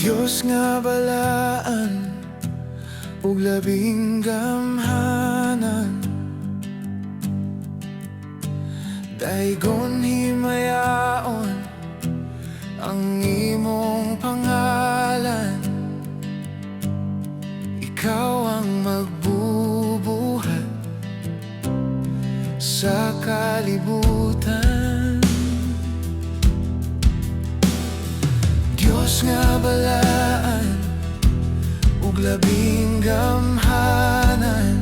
Diyos nga balaan ug labing gamhanan, Daygon himayaon ang imong pangalan. Ikaw ang magbubuhat sa kalibutan. Diyos nga balaan ug labing gamhanan,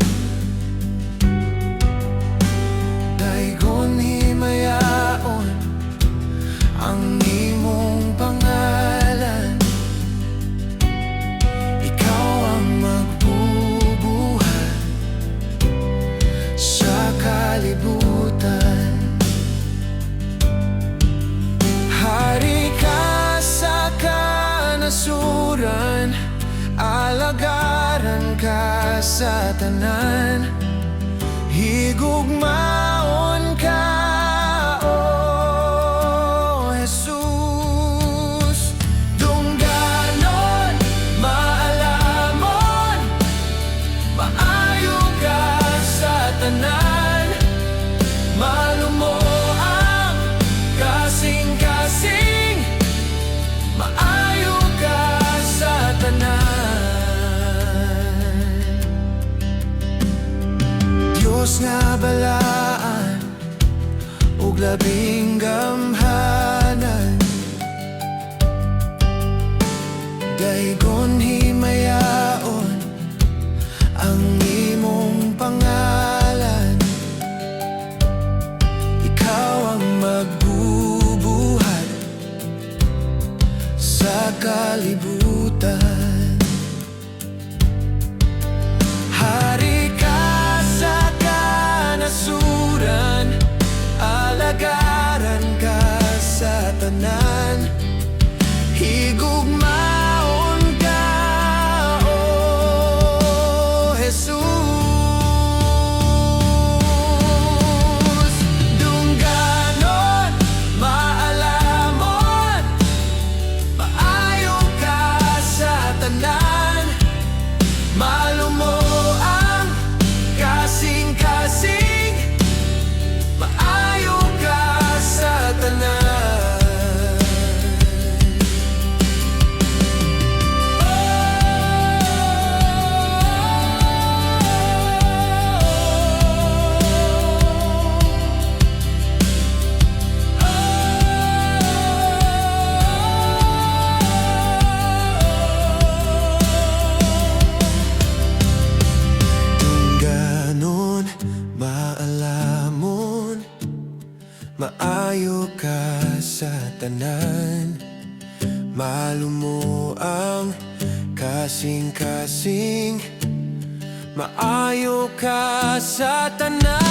Daygon himayaon ang imong pangalan. Ikaw ang magbubuhat sa kalibutan. Hari ka sa kanasuran, alagaran ka sa tanan. Higugmaon ka, o Hesus. Dungganon, maalamon, maayo ka sa tanan. Malumo ang kasingkasing, maayo ka sa tanan. Diyos nga balaan ug labing gamhanan, Daygon himayaon ang imong pangalan. Ikaw ang magbubuhat sa kalibutan. Hari ka sa kanasuran, alagaran ka sa tanan. Higugmaon ka, o Hesus. Dungganon, maalamon, maayo ka sa tanan. Malumo ang kasingkasing, maayo ka sa tanan. Dungganon, maalamon, maayo ka sa tanan. Malumo ang kasingkasing, maayo ka sa tanan.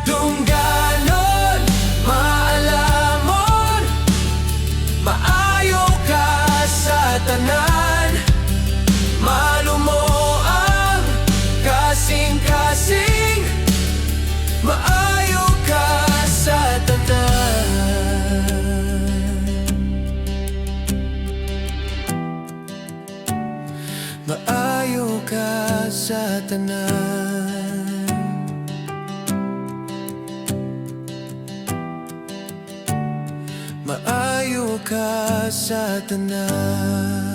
Dungganon, maalamon, maayo ka sa tanan. Malumo ang kasingkasing, maayo ka sa tanan. Maayo ka sa tanan. Maayo ka sa tanan.